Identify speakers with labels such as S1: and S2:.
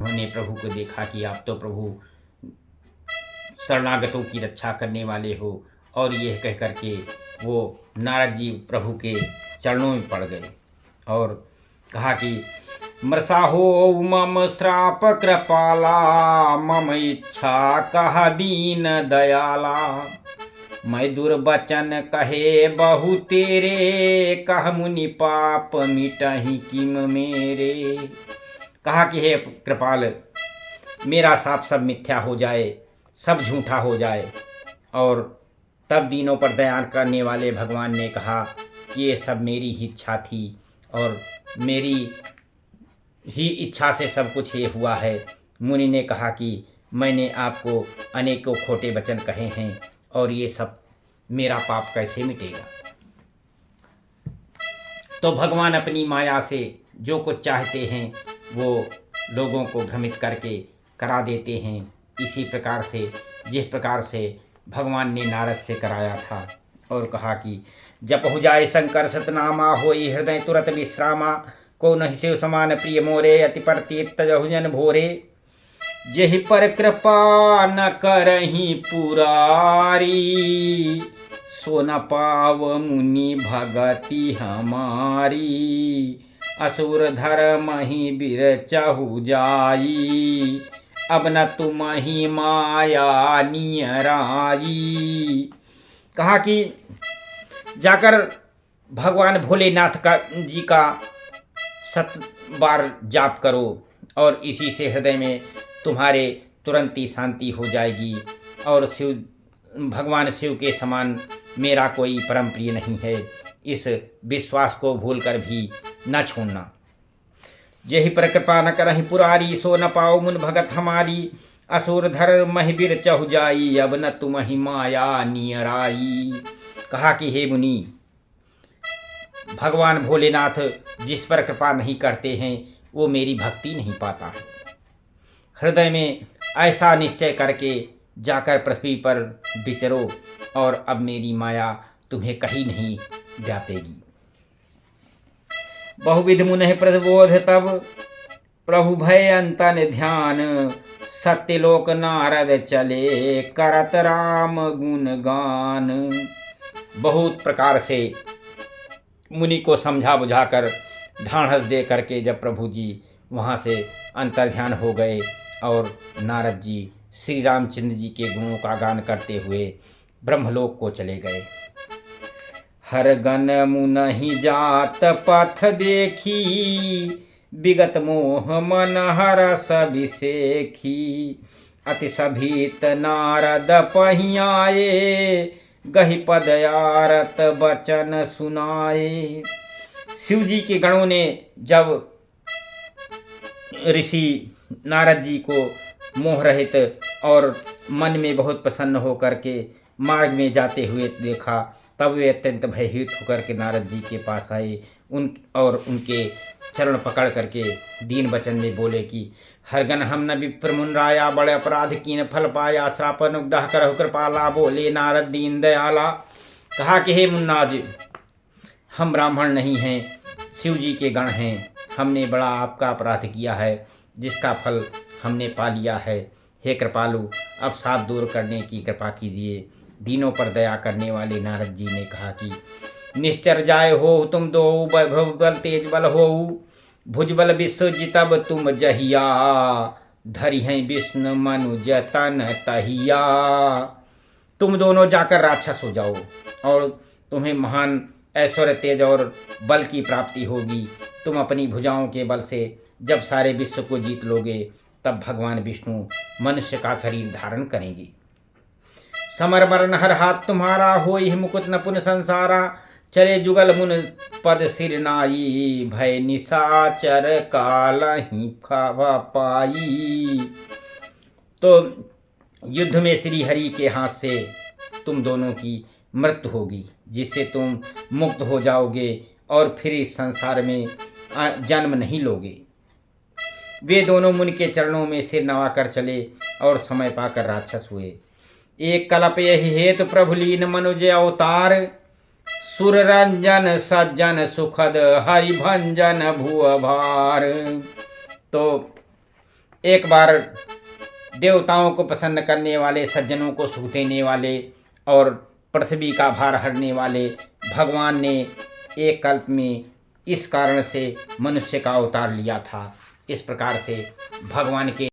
S1: उन्होंने प्रभु को देखा कि आप तो प्रभु शरणागतों की रक्षा करने वाले हो, और यह कह कर के वो नारद जी प्रभु के चरणों में पड़ गए और कहा कि मृषा हो मम श्राप कृपाला, मम इच्छा कहा दीन दयाला। मैं दुर्वचन कहे बहु तेरे, कह मुनि पाप मिटहि किम मेरे। कहा कि हे कृपाल, मेरा साप सब मिथ्या हो जाए, सब झूठा हो जाए। और तब दीनों पर दया करने वाले भगवान ने कहा कि ये सब मेरी ही इच्छा थी और मेरी ही इच्छा से सब कुछ ये हुआ है। मुनि ने कहा कि मैंने आपको अनेकों खोटे वचन कहे हैं और ये सब मेरा पाप कैसे मिटेगा। तो भगवान अपनी माया से जो कुछ चाहते हैं वो लोगों को भ्रमित करके करा देते हैं। इसी प्रकार से जिस प्रकार से भगवान ने नारद से कराया था और कहा कि जप हो जाए शंकर सतनामा, होई हृदय तुरत विश्रामा। को नहीं से समान प्रिय मोरे, अति पर तीर्थ जन भोरे। जेहि पर कृपा न करही पुरारी, सो न पाव मुनि भगति हमारी। असुर धर्म ही बीर चहु जाई, अब न तुम ही माया नियराई। कहा कि जाकर भगवान भोलेनाथ जी का 7 बार जाप करो और इसी से हृदय में तुम्हारे तुरंत ही शांति हो जाएगी। और भगवान शिव के समान मेरा कोई परम प्रिय नहीं है, इस विश्वास को भूलकर भी न छोड़ना। जेहि पर कृपा न करहि पुरारी, सो न पाओ मुन भगत हमारी। असुर धर महिबीर चहु जाई, अब न तुम ही माया नियराई। कहा कि हे मुनि, भगवान भोलेनाथ जिस पर कृपा नहीं करते हैं वो मेरी भक्ति नहीं पाता है। हृदय में ऐसा निश्चय करके जाकर पृथ्वी पर विचरो और अब मेरी माया तुम्हें कहीं नहीं व्यापेगी। बहुविध मुनि प्रबोध तब, प्रभु भय अंतन ध्यान। सत्यलोक नारद चले, करत राम गुण गान। बहुत प्रकार से मुनि को समझा बुझाकर ढाढ़स दे करके जब प्रभु जी वहाँ से अंतर्ध्यान हो गए और नारद जी श्री रामचंद्र जी के गुणों का गान करते हुए ब्रह्मलोक को चले गए। हर गन मुनहि जात पथ देखी, विगत मोह मन हरस अभिषेखी। अति सभीत नारद पहियाए, गहि पद आरत बचन सुनाए। शिव जी के गणों ने जब ऋषि नारद जी को मोह रहित और मन में बहुत प्रसन्न होकर के मार्ग में जाते हुए देखा, तब वे अत्यंत भयभीत होकर के नारद जी के पास आए और उनके चरण पकड़ करके दीन वचन में बोले कि हरगन हम न विप्र मुन राया, बड़े अपराध कीन फल पाया। श्रापन उग्रह करहु कृपाला, बोले नारद दीन दयाला। कहा कि हे मुन्नाज, हम ब्राह्मण नहीं हैं, शिव जी के गण हैं। हमने बड़ा आपका अपराध किया है जिसका फल हमने पा लिया है। हे कृपालु, अब साथ दूर करने की कृपा कीजिए। दीनों पर दया करने वाले नारद जी ने कहा कि निश्चर जाय हो तुम दो, वैभव बल तेज बल हो। भुजबल विश्व जितब तुम जहिया, धरि हैं विष्णु मनुज तन तहिया। तुम दोनों जाकर राक्षस हो जाओ और तुम्हें महान ऐश्वर्य तेज और बल की प्राप्ति होगी। तुम अपनी भुजाओं के बल से जब सारे विश्व को जीत लोगे तब भगवान विष्णु मनुष्य का शरीर धारण करेंगे। समर मरण हर हाथ तुम्हारा, होई मुकुट न पुन संसारा। चरे जुगल मुन पद सिर नाई, भय निशाचर काल ही खावा पाई। तो युद्ध में श्री हरि के हाथ से तुम दोनों की मृत्यु होगी, जिससे तुम मुक्त हो जाओगे और फिर इस संसार में जन्म नहीं लोगे। वे दोनों मुनि के चरणों में सिर नवाकर चले और समय पाकर राक्षस हुए। एक कल्प यही हेतु प्रभु लीन मनुज अवतार, सुर रंजन सज्जन सुखद हरि भंजन भुव भार। तो एक बार देवताओं को प्रसन्न करने वाले, सज्जनों को सुख देने वाले और पृथ्वी का भार हरने वाले भगवान ने एक कल्प में इस कारण से मनुष्य का अवतार लिया था। इस प्रकार से भगवान के